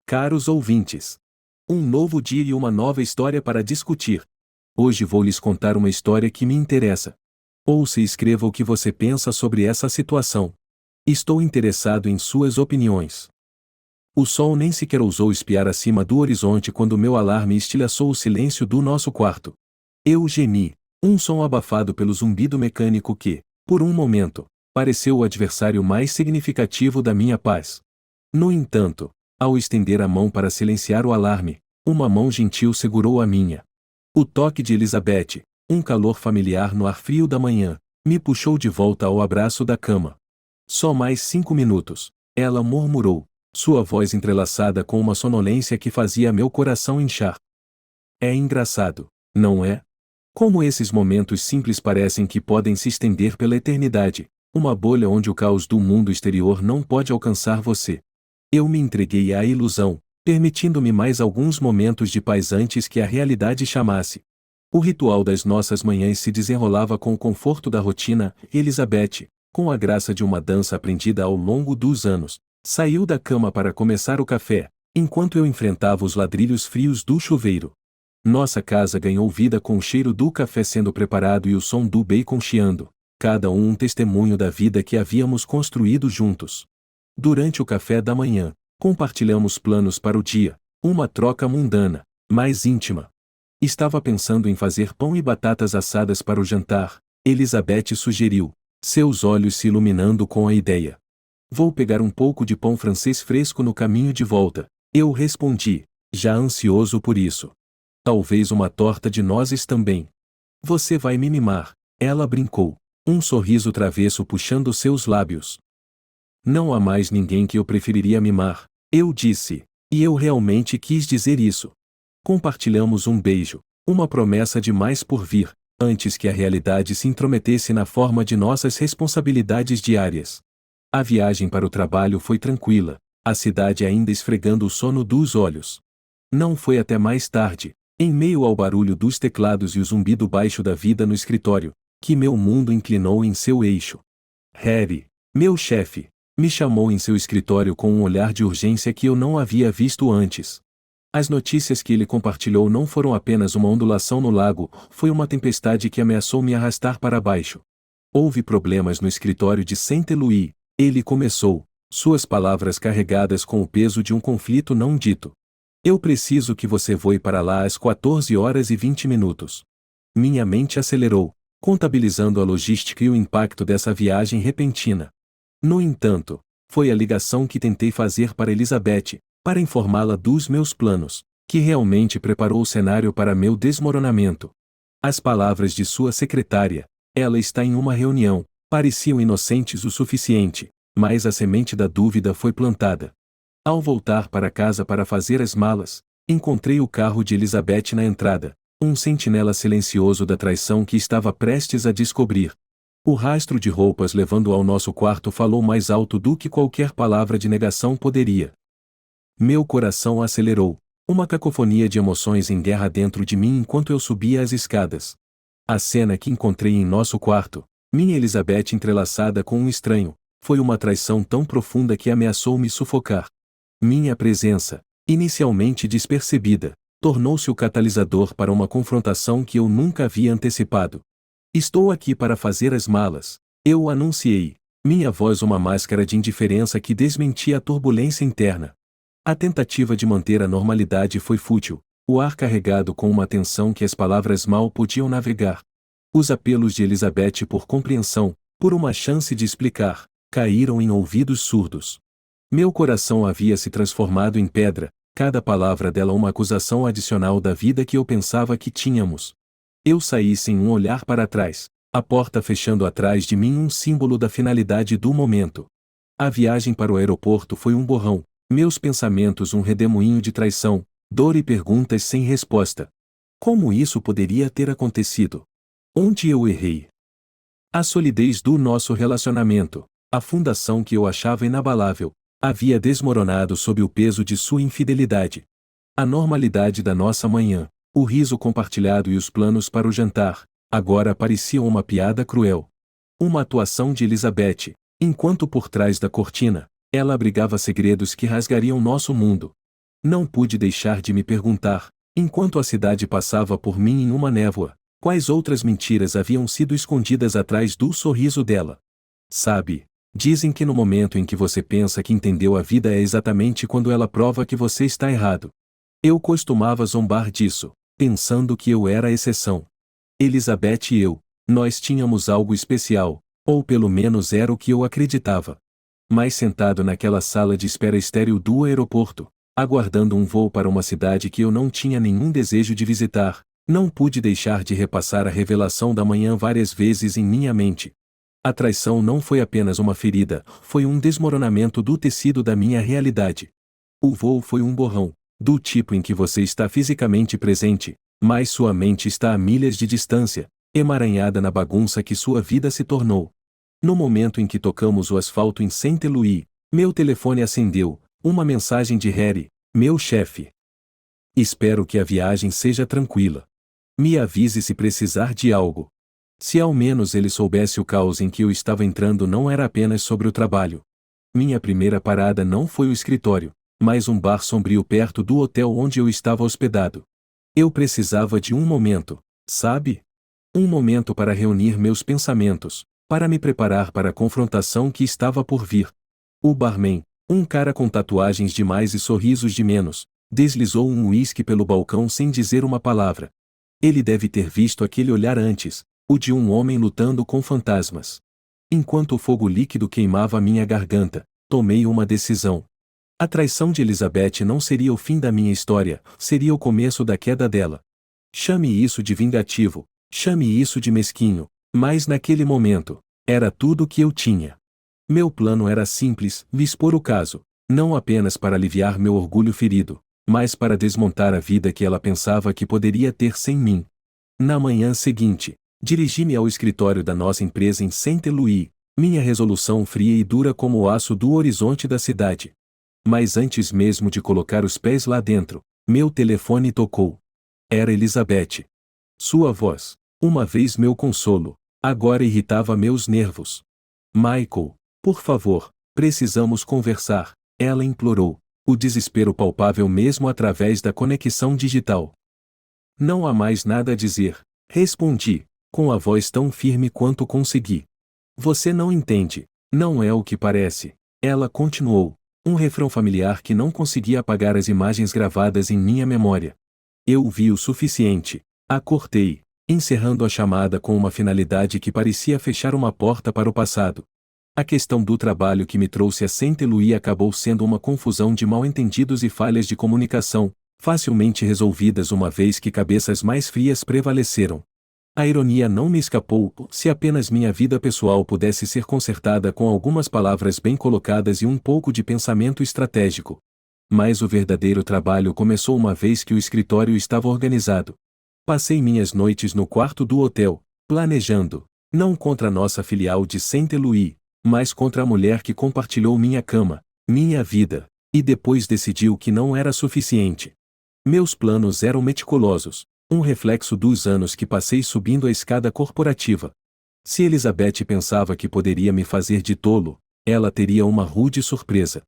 Caros ouvintes, um novo dia e uma nova história para discutir. Hoje vou lhes contar uma história que me interessa. Ouça e escreva o que você pensa sobre essa situação. Estou interessado em suas opiniões. O sol nem sequer ousou espiar acima do horizonte quando meu alarme estilhaçou o silêncio do nosso quarto. Eu gemi, um som abafado pelo zumbido mecânico que, por um momento, pareceu o adversário mais significativo da minha paz. No entanto, ao estender a mão para silenciar o alarme, uma mão gentil segurou a minha. O toque de Elizabeth, um calor familiar no ar frio da manhã, me puxou de volta ao abraço da cama. Só mais 5 minutos, ela murmurou, sua voz entrelaçada com uma sonolência que fazia meu coração inchar. É engraçado, não é? Como esses momentos simples parecem que podem se estender pela eternidade, uma bolha onde o caos do mundo exterior não pode alcançar você. Eu me entreguei à ilusão, permitindo-me mais alguns momentos de paz antes que a realidade chamasse. O ritual das nossas manhãs se desenrolava com o conforto da rotina. Elizabeth, com a graça de uma dança aprendida ao longo dos anos, saiu da cama para começar o café, enquanto eu enfrentava os ladrilhos frios do chuveiro. Nossa casa ganhou vida com o cheiro do café sendo preparado e o som do bacon chiando, cada um testemunho da vida que havíamos construído juntos. Durante o café da manhã, compartilhamos planos para o dia, uma troca mundana, mas íntima. Estava pensando em fazer pão e batatas assadas para o jantar, Elizabeth sugeriu, seus olhos se iluminando com a ideia. Vou pegar um pouco de pão francês fresco no caminho de volta, eu respondi, já ansioso por isso. Talvez uma torta de nozes também. Você vai me mimar, ela brincou, um sorriso travesso puxando seus lábios. Não há mais ninguém que eu preferiria mimar, eu disse, e eu realmente quis dizer isso. Compartilhamos um beijo, uma promessa de mais por vir, antes que a realidade se intrometesse na forma de nossas responsabilidades diárias. A viagem para o trabalho foi tranquila, a cidade ainda esfregando o sono dos olhos. Não foi até mais tarde, em meio ao barulho dos teclados e o zumbido baixo da vida no escritório, que meu mundo inclinou em seu eixo. Harry, meu chefe, me chamou em seu escritório com um olhar de urgência que eu não havia visto antes. As notícias que ele compartilhou não foram apenas uma ondulação no lago, foi uma tempestade que ameaçou me arrastar para baixo. Houve problemas no escritório de Saint-Louis, ele começou, suas palavras carregadas com o peso de um conflito não dito. Eu preciso que você voe para lá às 14h20. Minha mente acelerou, contabilizando a logística e o impacto dessa viagem repentina. No entanto, foi a ligação que tentei fazer para Elizabeth, para informá-la dos meus planos, que realmente preparou o cenário para meu desmoronamento. As palavras de sua secretária, ela está em uma reunião, pareciam inocentes o suficiente, mas a semente da dúvida foi plantada. Ao voltar para casa para fazer as malas, encontrei o carro de Elizabeth na entrada, um sentinela silencioso da traição que estava prestes a descobrir. O rastro de roupas levando ao nosso quarto falou mais alto do que qualquer palavra de negação poderia. Meu coração acelerou, uma cacofonia de emoções em guerra dentro de mim enquanto eu subia as escadas. A cena que encontrei em nosso quarto, minha Elizabeth entrelaçada com um estranho, foi uma traição tão profunda que ameaçou me sufocar. Minha presença, inicialmente despercebida, tornou-se o catalisador para uma confrontação que eu nunca havia antecipado. Estou aqui para fazer as malas, eu anunciei, minha voz uma máscara de indiferença que desmentia a turbulência interna. A tentativa de manter a normalidade foi fútil, o ar carregado com uma tensão que as palavras mal podiam navegar. Os apelos de Elizabeth por compreensão, por uma chance de explicar, caíram em ouvidos surdos. Meu coração havia se transformado em pedra, cada palavra dela uma acusação adicional da vida que eu pensava que tínhamos. Eu saí sem um olhar para trás, a porta fechando atrás de mim um símbolo da finalidade do momento. A viagem para o aeroporto foi um borrão, meus pensamentos um redemoinho de traição, dor e perguntas sem resposta. Como isso poderia ter acontecido? Onde eu errei? A solidez do nosso relacionamento, a fundação que eu achava inabalável, havia desmoronado sob o peso de sua infidelidade. A normalidade da nossa manhã, o riso compartilhado e os planos para o jantar, agora pareciam uma piada cruel. Uma atuação de Elizabeth, enquanto por trás da cortina, ela abrigava segredos que rasgariam nosso mundo. Não pude deixar de me perguntar, enquanto a cidade passava por mim em uma névoa, quais outras mentiras haviam sido escondidas atrás do sorriso dela. Sabe, dizem que no momento em que você pensa que entendeu a vida é exatamente quando ela prova que você está errado. Eu costumava zombar disso, pensando que eu era a exceção. Elizabeth e eu, nós tínhamos algo especial, ou pelo menos era o que eu acreditava. Mas sentado naquela sala de espera estéril do aeroporto, aguardando um voo para uma cidade que eu não tinha nenhum desejo de visitar, não pude deixar de repassar a revelação da manhã várias vezes em minha mente. A traição não foi apenas uma ferida, foi um desmoronamento do tecido da minha realidade. O voo foi um borrão, do tipo em que você está fisicamente presente, mas sua mente está a milhas de distância, emaranhada na bagunça que sua vida se tornou. No momento em que tocamos o asfalto em Saint-Louis, meu telefone acendeu, uma mensagem de Harry, meu chefe. Espero que a viagem seja tranquila. Me avise se precisar de algo. Se ao menos ele soubesse o caos em que eu estava entrando não era apenas sobre o trabalho. Minha primeira parada não foi o escritório, mas um bar sombrio perto do hotel onde eu estava hospedado. Eu precisava de um momento, sabe? Um momento para reunir meus pensamentos, para me preparar para a confrontação que estava por vir. O barman, um cara com tatuagens demais e sorrisos de menos, deslizou um uísque pelo balcão sem dizer uma palavra. Ele deve ter visto aquele olhar antes, o de um homem lutando com fantasmas. Enquanto o fogo líquido queimava minha garganta, tomei uma decisão. A traição de Elizabeth não seria o fim da minha história, seria o começo da queda dela. Chame isso de vingativo, chame isso de mesquinho, mas naquele momento, era tudo o que eu tinha. Meu plano era simples, expor o caso, não apenas para aliviar meu orgulho ferido, mas para desmontar a vida que ela pensava que poderia ter sem mim. Na manhã seguinte, dirigi-me ao escritório da nossa empresa em Saint-Louis, minha resolução fria e dura como o aço do horizonte da cidade. Mas antes mesmo de colocar os pés lá dentro, meu telefone tocou. Era Elizabeth. Sua voz, uma vez meu consolo, agora irritava meus nervos. Michael, por favor, precisamos conversar, ela implorou, o desespero palpável mesmo através da conexão digital. Não há mais nada a dizer, respondi, com a voz tão firme quanto consegui. Você não entende, não é o que parece, ela continuou, um refrão familiar que não conseguia apagar as imagens gravadas em minha memória. Eu vi o suficiente, a cortei, encerrando a chamada com uma finalidade que parecia fechar uma porta para o passado. A questão do trabalho que me trouxe a Saint-Louis acabou sendo uma confusão de mal-entendidos e falhas de comunicação, facilmente resolvidas uma vez que cabeças mais frias prevaleceram. A ironia não me escapou, se apenas minha vida pessoal pudesse ser consertada com algumas palavras bem colocadas e um pouco de pensamento estratégico. Mas o verdadeiro trabalho começou uma vez que o escritório estava organizado. Passei minhas noites no quarto do hotel, planejando, não contra nossa filial de Saint-Louis, mas contra a mulher que compartilhou minha cama, minha vida, e depois decidiu que não era suficiente. Meus planos eram meticulosos, um reflexo dos anos que passei subindo a escada corporativa. Se Elizabeth pensava que poderia me fazer de tolo, ela teria uma rude surpresa.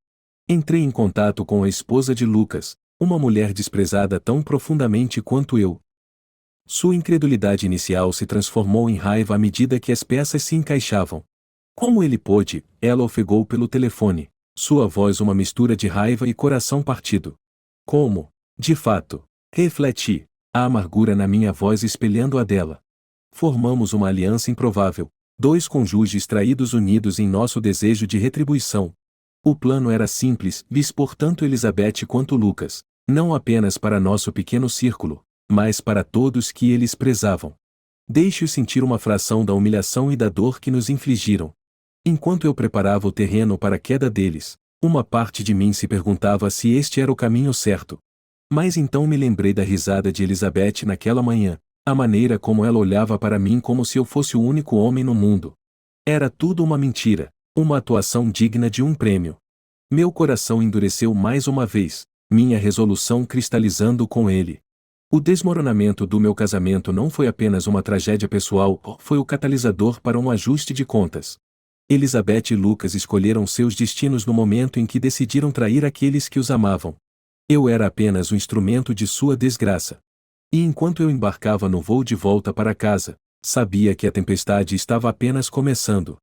Entrei em contato com a esposa de Lucas, uma mulher desprezada tão profundamente quanto eu. Sua incredulidade inicial se transformou em raiva à medida que as peças se encaixavam. Como ele pôde, ela ofegou pelo telefone, sua voz uma mistura de raiva e coração partido. Como, de fato, refleti, a amargura na minha voz espelhando a dela. Formamos uma aliança improvável, dois cônjuges traídos unidos em nosso desejo de retribuição. O plano era simples, expor tanto Elizabeth quanto Lucas, não apenas para nosso pequeno círculo, mas para todos que eles prezavam. Deixe-os sentir uma fração da humilhação e da dor que nos infligiram. Enquanto eu preparava o terreno para a queda deles, uma parte de mim se perguntava se este era o caminho certo. Mas então me lembrei da risada de Elizabeth naquela manhã, a maneira como ela olhava para mim como se eu fosse o único homem no mundo. Era tudo uma mentira, uma atuação digna de um prêmio. Meu coração endureceu mais uma vez, minha resolução cristalizando com ele. O desmoronamento do meu casamento não foi apenas uma tragédia pessoal, foi o catalisador para um ajuste de contas. Elizabeth e Lucas escolheram seus destinos no momento em que decidiram trair aqueles que os amavam. Eu era apenas o instrumento de sua desgraça. E enquanto eu embarcava no voo de volta para casa, sabia que a tempestade estava apenas começando.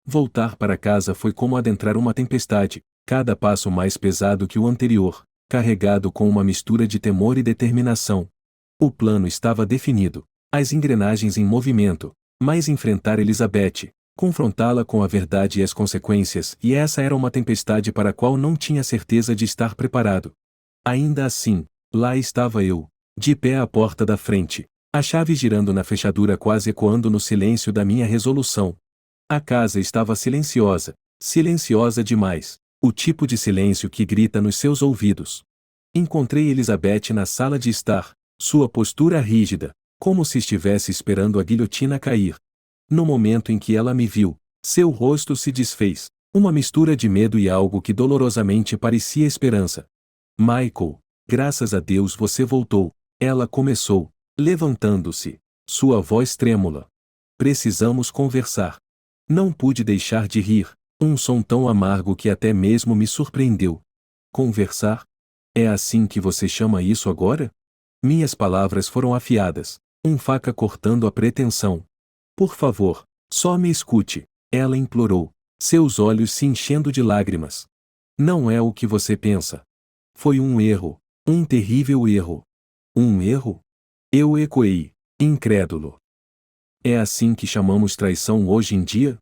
Voltar para casa foi como adentrar uma tempestade, cada passo mais pesado que o anterior, carregado com uma mistura de temor e determinação. O plano estava definido, as engrenagens em movimento, mas enfrentar Elizabeth, confrontá-la com a verdade e as consequências, e essa era uma tempestade para a qual não tinha certeza de estar preparado. Ainda assim, lá estava eu, de pé à porta da frente, a chave girando na fechadura quase ecoando no silêncio da minha resolução. A casa estava silenciosa, silenciosa demais, o tipo de silêncio que grita nos seus ouvidos. Encontrei Elizabeth na sala de estar, sua postura rígida, como se estivesse esperando a guilhotina cair. No momento em que ela me viu, seu rosto se desfez, uma mistura de medo e algo que dolorosamente parecia esperança. Michael, graças a Deus você voltou, ela começou, levantando-se, sua voz trêmula. Precisamos conversar. Não pude deixar de rir, um som tão amargo que até mesmo me surpreendeu. Conversar? É assim que você chama isso agora? Minhas palavras foram afiadas, faca cortando a pretensão. Por favor, só me escute, ela implorou, seus olhos se enchendo de lágrimas. Não é o que você pensa. Foi um erro, um terrível erro. Um erro? Eu ecoei, incrédulo. É assim que chamamos traição hoje em dia?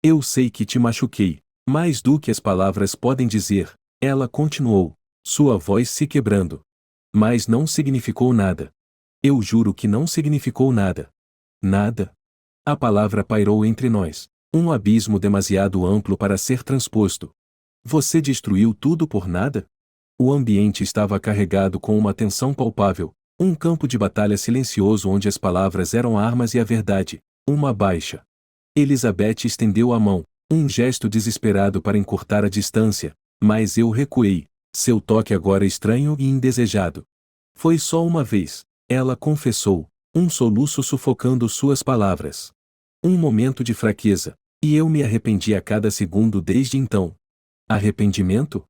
Eu sei que te machuquei, mais do que as palavras podem dizer, ela continuou, sua voz se quebrando. Mas não significou nada. Eu juro que não significou nada. Nada? A palavra pairou entre nós, um abismo demasiado amplo para ser transposto. Você destruiu tudo por nada? O ambiente estava carregado com uma tensão palpável, um campo de batalha silencioso onde as palavras eram armas e a verdade, uma baixa. Elizabeth estendeu a mão, um gesto desesperado para encurtar a distância, mas eu recuei, seu toque agora estranho e indesejado. Foi só uma vez, ela confessou, um soluço sufocando suas palavras. Um momento de fraqueza, e eu me arrependi a cada segundo desde então. Arrependimento?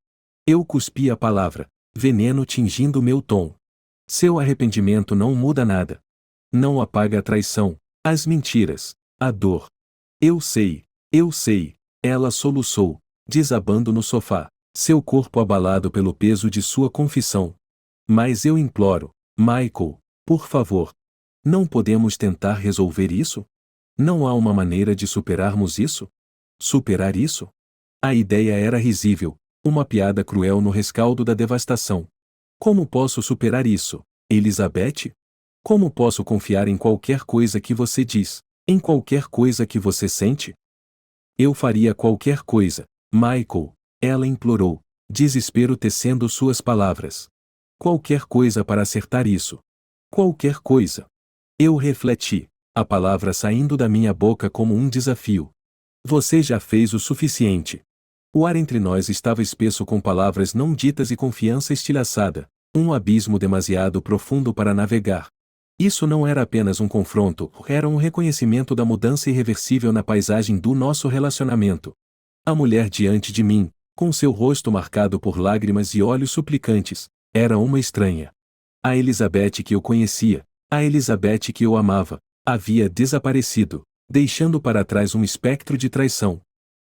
Eu cuspi a palavra, veneno tingindo meu tom. Seu arrependimento não muda nada. Não apaga a traição, as mentiras, a dor. Eu sei, ela soluçou, desabando no sofá, seu corpo abalado pelo peso de sua confissão. Mas eu imploro, Michael, por favor. Não podemos tentar resolver isso? Não há uma maneira de superarmos isso? Superar isso? A ideia era risível, uma piada cruel no rescaldo da devastação. Como posso superar isso, Elizabeth? Como posso confiar em qualquer coisa que você diz, em qualquer coisa que você sente? Eu faria qualquer coisa, Michael, ela implorou, desespero tecendo suas palavras. Qualquer coisa para acertar isso. Qualquer coisa. Eu refleti, a palavra saindo da minha boca como um desafio. Você já fez o suficiente. O ar entre nós estava espesso com palavras não ditas e confiança estilhaçada, um abismo demasiado profundo para navegar. Isso não era apenas um confronto, era um reconhecimento da mudança irreversível na paisagem do nosso relacionamento. A mulher diante de mim, com seu rosto marcado por lágrimas e olhos suplicantes, era uma estranha. A Elizabeth que eu conhecia, a Elizabeth que eu amava, havia desaparecido, deixando para trás um espectro de traição.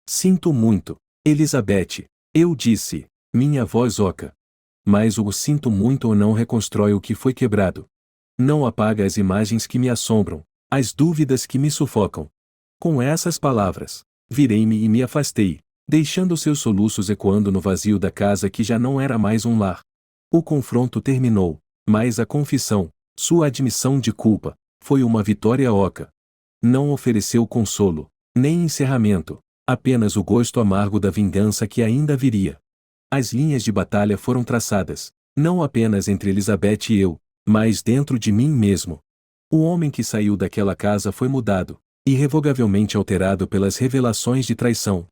Sinto muito, Elizabeth, eu disse, minha voz oca. Mas o sinto muito não reconstrói o que foi quebrado. Não apaga as imagens que me assombram, as dúvidas que me sufocam. Com essas palavras, virei-me e me afastei, deixando seus soluços ecoando no vazio da casa que já não era mais um lar. O confronto terminou, mas a confissão, sua admissão de culpa, foi uma vitória oca. Não ofereceu consolo, nem encerramento, apenas o gosto amargo da vingança que ainda viria. As linhas de batalha foram traçadas, não apenas entre Elizabeth e eu, mas dentro de mim mesmo. O homem que saiu daquela casa foi mudado, irrevogavelmente alterado pelas revelações de traição.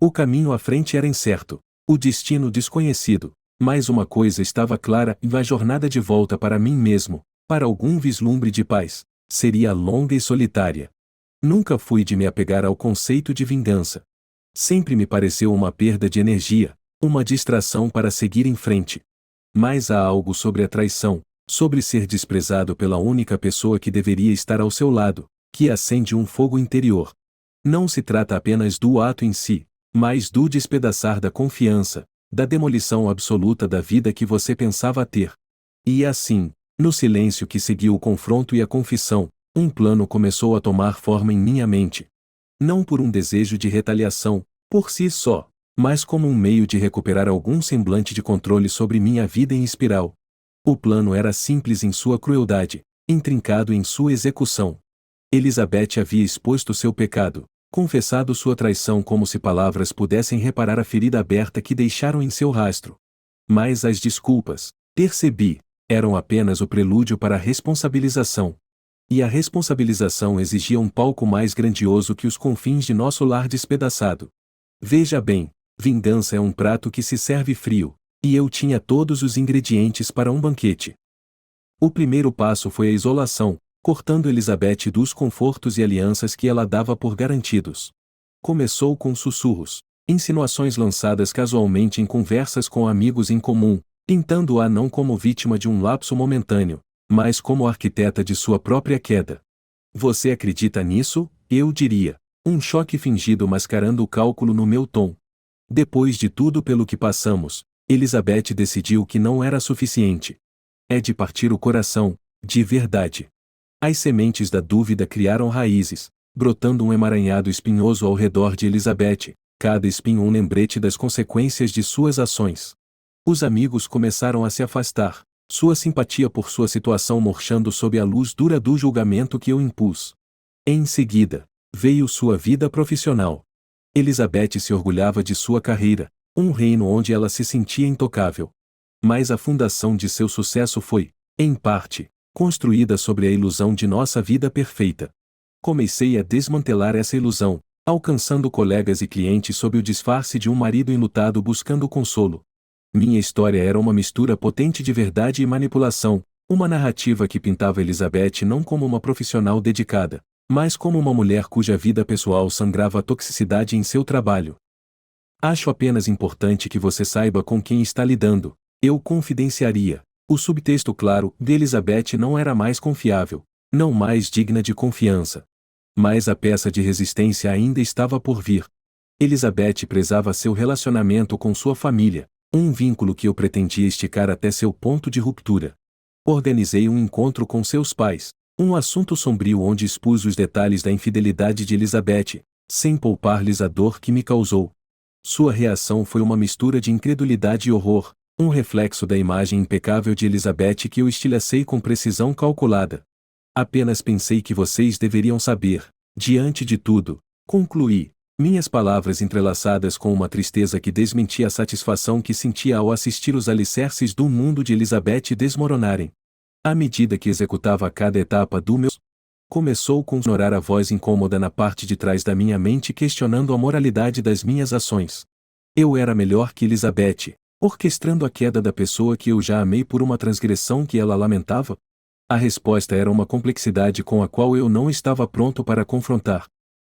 O caminho à frente era incerto, o destino desconhecido, mas uma coisa estava clara: a jornada de volta para mim mesmo, para algum vislumbre de paz, seria longa e solitária. Nunca fui de me apegar ao conceito de vingança. Sempre me pareceu uma perda de energia, uma distração para seguir em frente. Mas há algo sobre a traição, sobre ser desprezado pela única pessoa que deveria estar ao seu lado, que acende um fogo interior. Não se trata apenas do ato em si, mas do despedaçar da confiança, da demolição absoluta da vida que você pensava ter. E assim, no silêncio que seguiu o confronto e a confissão, um plano começou a tomar forma em minha mente. Não por um desejo de retaliação, por si só, mas como um meio de recuperar algum semblante de controle sobre minha vida em espiral. O plano era simples em sua crueldade, intrincado em sua execução. Elizabeth havia exposto seu pecado, confessado sua traição como se palavras pudessem reparar a ferida aberta que deixaram em seu rastro. Mas as desculpas, percebi, eram apenas o prelúdio para a responsabilização. E a responsabilização exigia um palco mais grandioso que os confins de nosso lar despedaçado. Veja bem, vingança é um prato que se serve frio, e eu tinha todos os ingredientes para um banquete. O primeiro passo foi a isolação, cortando Elizabeth dos confortos e alianças que ela dava por garantidos. Começou com sussurros, insinuações lançadas casualmente em conversas com amigos em comum, pintando-a não como vítima de um lapso momentâneo, mas como arquiteta de sua própria queda. Você acredita nisso? Eu diria. Um choque fingido mascarando o cálculo no meu tom. Depois de tudo pelo que passamos, Elizabeth decidiu que não era suficiente. É de partir o coração, de verdade. As sementes da dúvida criaram raízes, brotando um emaranhado espinhoso ao redor de Elizabeth, cada espinho um lembrete das consequências de suas ações. Os amigos começaram a se afastar, sua simpatia por sua situação murchando sob a luz dura do julgamento que eu impus. Em seguida, veio sua vida profissional. Elizabeth se orgulhava de sua carreira, um reino onde ela se sentia intocável. Mas a fundação de seu sucesso foi, em parte, construída sobre a ilusão de nossa vida perfeita. Comecei a desmantelar essa ilusão, alcançando colegas e clientes sob o disfarce de um marido enlutado buscando consolo. Minha história era uma mistura potente de verdade e manipulação, uma narrativa que pintava Elizabeth não como uma profissional dedicada, mas como uma mulher cuja vida pessoal sangrava a toxicidade em seu trabalho. Acho apenas importante que você saiba com quem está lidando, eu confidenciaria. O subtexto claro de Elizabeth não era mais confiável, não mais digna de confiança. Mas a peça de resistência ainda estava por vir. Elizabeth prezava seu relacionamento com sua família, um vínculo que eu pretendia esticar até seu ponto de ruptura. Organizei um encontro com seus pais, um assunto sombrio onde expus os detalhes da infidelidade de Elizabeth, sem poupar-lhes a dor que me causou. Sua reação foi uma mistura de incredulidade e horror, um reflexo da imagem impecável de Elizabeth que eu estilhacei com precisão calculada. Apenas pensei que vocês deveriam saber, diante de tudo, concluí, minhas palavras entrelaçadas com uma tristeza que desmentia a satisfação que sentia ao assistir os alicerces do mundo de Elizabeth desmoronarem. À medida que executava cada etapa do meu começou com sonorar a voz incômoda na parte de trás da minha mente questionando a moralidade das minhas ações. Eu era melhor que Elizabeth, orquestrando a queda da pessoa que eu já amei por uma transgressão que ela lamentava? A resposta era uma complexidade com a qual eu não estava pronto para confrontar.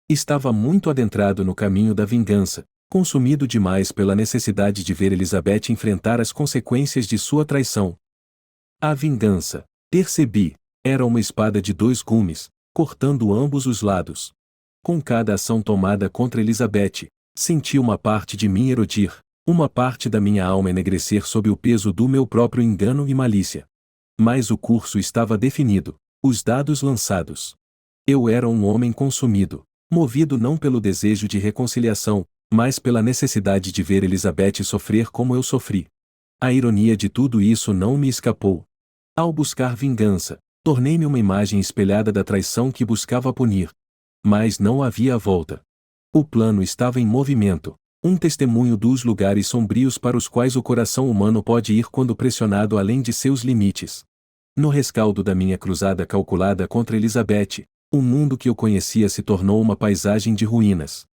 Estava muito adentrado no caminho da vingança, consumido demais pela necessidade de ver Elizabeth enfrentar as consequências de sua traição. A vingança, percebi, era uma espada de dois gumes, cortando ambos os lados. Com cada ação tomada contra Elizabeth, senti uma parte de mim erodir, uma parte da minha alma enegrecer sob o peso do meu próprio engano e malícia. Mas o curso estava definido, os dados lançados. Eu era um homem consumido, movido não pelo desejo de reconciliação, mas pela necessidade de ver Elizabeth sofrer como eu sofri. A ironia de tudo isso não me escapou. Ao buscar vingança, tornei-me uma imagem espelhada da traição que buscava punir. Mas não havia volta. O plano estava em movimento, um testemunho dos lugares sombrios para os quais o coração humano pode ir quando pressionado além de seus limites. No rescaldo da minha cruzada calculada contra Elizabeth, o mundo que eu conhecia se tornou uma paisagem de ruínas.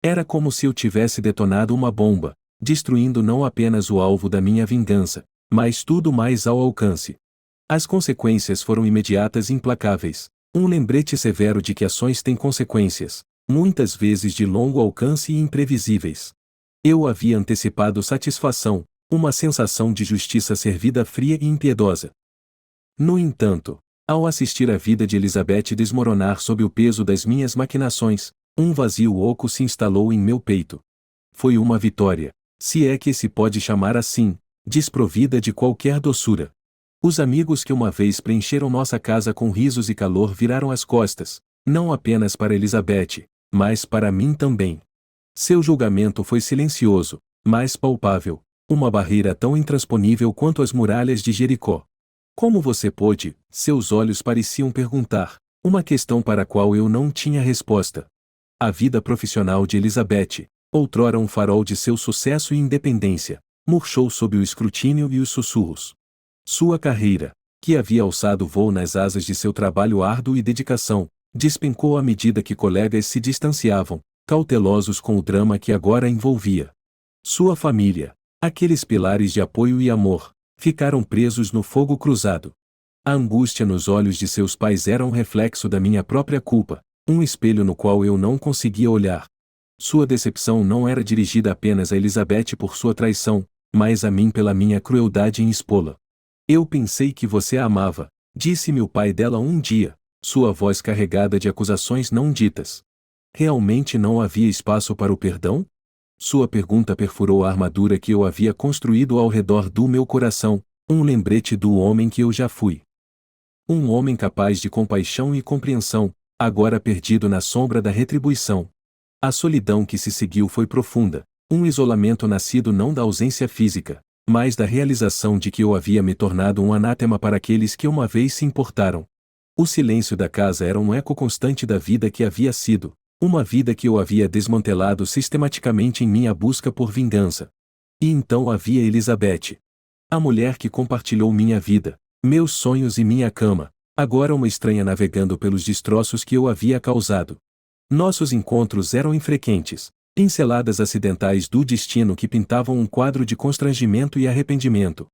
Era como se eu tivesse detonado uma bomba, destruindo não apenas o alvo da minha vingança, mas tudo mais ao alcance. As consequências foram imediatas e implacáveis, um lembrete severo de que ações têm consequências, muitas vezes de longo alcance e imprevisíveis. Eu havia antecipado satisfação, Uma sensação de justiça servida fria e impiedosa. No entanto, ao assistir a vida de Elizabeth desmoronar sob o peso das minhas maquinações, um vazio oco se instalou em meu peito. Foi uma vitória, se é que se pode chamar assim, desprovida de qualquer doçura. Os amigos que uma vez preencheram nossa casa com risos e calor viraram as costas, não apenas para Elizabeth, mas para mim também. Seu julgamento foi silencioso, mas palpável, uma barreira tão intransponível quanto as muralhas de Jericó. Como você pôde? Seus olhos pareciam perguntar, uma questão para a qual eu não tinha resposta. A vida profissional de Elizabeth, outrora um farol de seu sucesso e independência, murchou sob o escrutínio e os sussurros. Sua carreira, que havia alçado voo nas asas de seu trabalho árduo e dedicação, despencou à medida que colegas se distanciavam, cautelosos com o drama que agora envolvia. Sua família, aqueles pilares de apoio e amor, ficaram presos no fogo cruzado. A angústia nos olhos de seus pais era um reflexo da minha própria culpa, um espelho no qual eu não conseguia olhar. Sua decepção não era dirigida apenas a Elizabeth por sua traição, mas a mim pela minha crueldade em expô-la. Eu pensei que você a amava, disse-me o pai dela um dia, sua voz carregada de acusações não ditas. Realmente não havia espaço para o perdão? Sua pergunta perfurou a armadura que eu havia construído ao redor do meu coração, um lembrete do homem que eu já fui. Um homem capaz de compaixão e compreensão, agora perdido na sombra da retribuição. A solidão que se seguiu foi profunda, um isolamento nascido não da ausência física, mas da realização de que eu havia me tornado um anátema para aqueles que uma vez se importaram. O silêncio da casa era um eco constante da vida que havia sido, uma vida que eu havia desmantelado sistematicamente em minha busca por vingança. E então havia Elizabeth. A mulher que compartilhou minha vida, meus sonhos e minha cama, agora uma estranha navegando pelos destroços que eu havia causado. Nossos encontros eram infrequentes, pinceladas acidentais do destino que pintavam um quadro de constrangimento e arrependimento.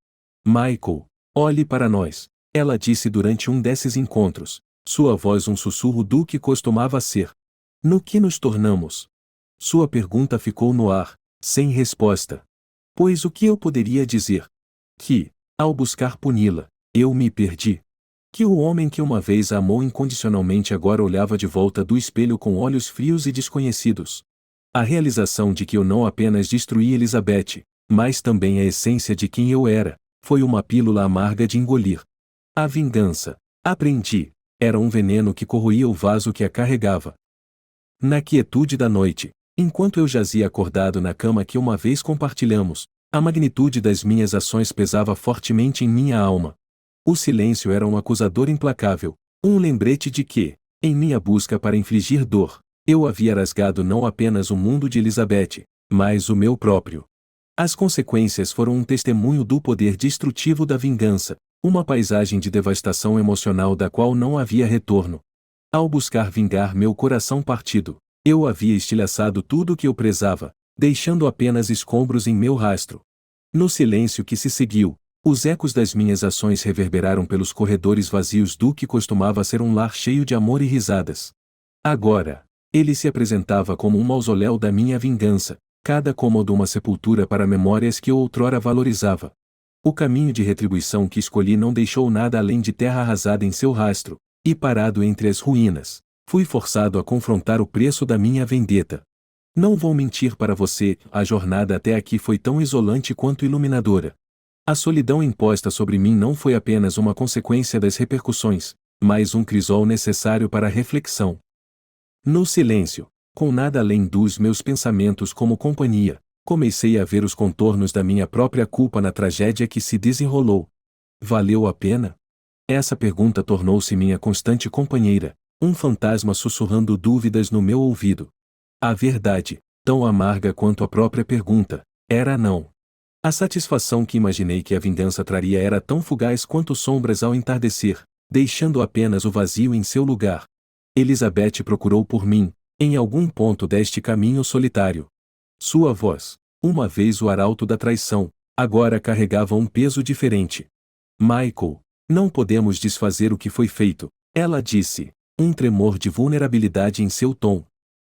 Michael, olhe para nós, ela disse durante um desses encontros, sua voz um sussurro do que costumava ser. No que nos tornamos? Sua pergunta ficou no ar, sem resposta. Pois o que eu poderia dizer? Que, ao buscar puni-la, eu me perdi. Que o homem que uma vez a amou incondicionalmente agora olhava de volta do espelho com olhos frios e desconhecidos. A realização de que eu não apenas destruí Elizabeth, mas também a essência de quem eu era, foi uma pílula amarga de engolir. A vingança, aprendi, era um veneno que corroía o vaso que a carregava. Na quietude da noite, enquanto eu jazia acordado na cama que uma vez compartilhamos, a magnitude das minhas ações pesava fortemente em minha alma. O silêncio era um acusador implacável, um lembrete de que, em minha busca para infligir dor, eu havia rasgado não apenas o mundo de Elizabeth, mas o meu próprio. As consequências foram um testemunho do poder destrutivo da vingança, uma paisagem de devastação emocional da qual não havia retorno. Ao buscar vingar meu coração partido, eu havia estilhaçado tudo o que eu prezava, deixando apenas escombros em meu rastro. No silêncio que se seguiu, os ecos das minhas ações reverberaram pelos corredores vazios do que costumava ser um lar cheio de amor e risadas. Agora, ele se apresentava como um mausoléu da minha vingança, cada cômodo uma sepultura para memórias que eu outrora valorizava. O caminho de retribuição que escolhi não deixou nada além de terra arrasada em seu rastro, e parado entre as ruínas, fui forçado a confrontar o preço da minha vendetta. Não vou mentir para você, a jornada até aqui foi tão isolante quanto iluminadora. A solidão imposta sobre mim não foi apenas uma consequência das repercussões, mas um crisol necessário para a reflexão. No silêncio, com nada além dos meus pensamentos como companhia, comecei a ver os contornos da minha própria culpa na tragédia que se desenrolou. Valeu a pena? Essa pergunta tornou-se minha constante companheira, um fantasma sussurrando dúvidas no meu ouvido. A verdade, tão amarga quanto a própria pergunta, era não. A satisfação que imaginei que a vingança traria era tão fugaz quanto sombras ao entardecer, deixando apenas o vazio em seu lugar. Elizabeth procurou por mim, em algum ponto deste caminho solitário. Sua voz, uma vez o arauto da traição, agora carregava um peso diferente. Michael, não podemos desfazer o que foi feito, ela disse, um tremor de vulnerabilidade em seu tom.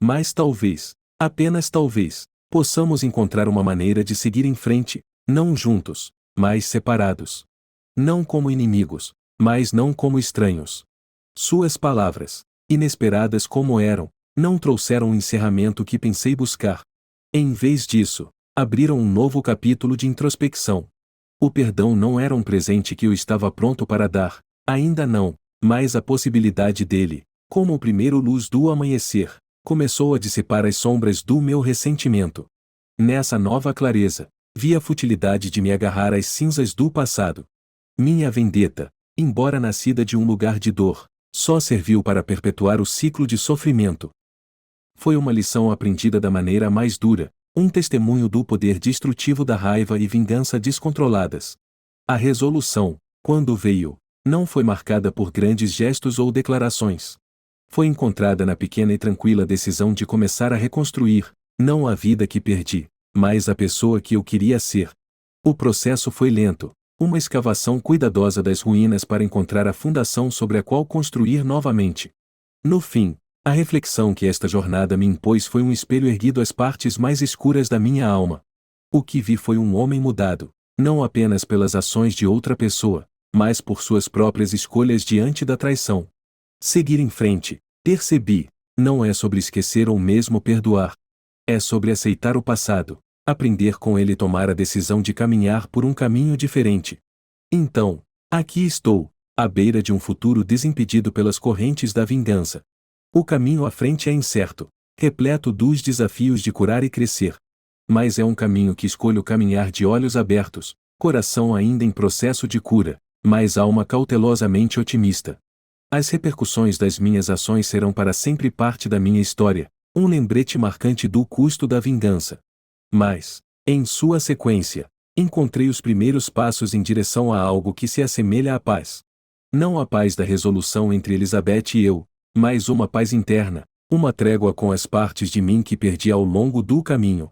Mas talvez, apenas talvez, possamos encontrar uma maneira de seguir em frente, Não juntos, mas separados. Não como inimigos, mas não como estranhos. Suas palavras, inesperadas como eram, não trouxeram o encerramento que pensei buscar. Em vez disso, abriram um novo capítulo de introspecção. O perdão não era um presente que eu estava pronto para dar, ainda não, mas a possibilidade dele, como o primeiro luz do amanhecer, começou a dissipar as sombras do meu ressentimento. Nessa nova clareza, vi a futilidade de me agarrar às cinzas do passado. Minha vendetta, embora nascida de um lugar de dor, só serviu para perpetuar o ciclo de sofrimento. Foi uma lição aprendida da maneira mais dura, um testemunho do poder destrutivo da raiva e vingança descontroladas. A resolução, quando veio, não foi marcada por grandes gestos ou declarações. Foi encontrada na pequena e tranquila decisão de começar a reconstruir, não a vida que perdi, mas a pessoa que eu queria ser. O processo foi lento, uma escavação cuidadosa das ruínas para encontrar a fundação sobre a qual construir novamente. No fim, a reflexão que esta jornada me impôs foi um espelho erguido às partes mais escuras da minha alma. O que vi foi um homem mudado, não apenas pelas ações de outra pessoa, mas por suas próprias escolhas diante da traição. Seguir em frente, percebi, não é sobre esquecer ou mesmo perdoar. É sobre aceitar o passado, aprender com ele e tomar a decisão de caminhar por um caminho diferente. Então, aqui estou, à beira de um futuro desimpedido pelas correntes da vingança. O caminho à frente é incerto, repleto dos desafios de curar e crescer. Mas é um caminho que escolho caminhar de olhos abertos, coração ainda em processo de cura, mas alma cautelosamente otimista. As repercussões das minhas ações serão para sempre parte da minha história, um lembrete marcante do custo da vingança. Mas, em sua sequência, encontrei os primeiros passos em direção a algo que se assemelha à paz. Não a paz da resolução entre Elizabeth e eu, mas uma paz interna, uma trégua com as partes de mim que perdi ao longo do caminho.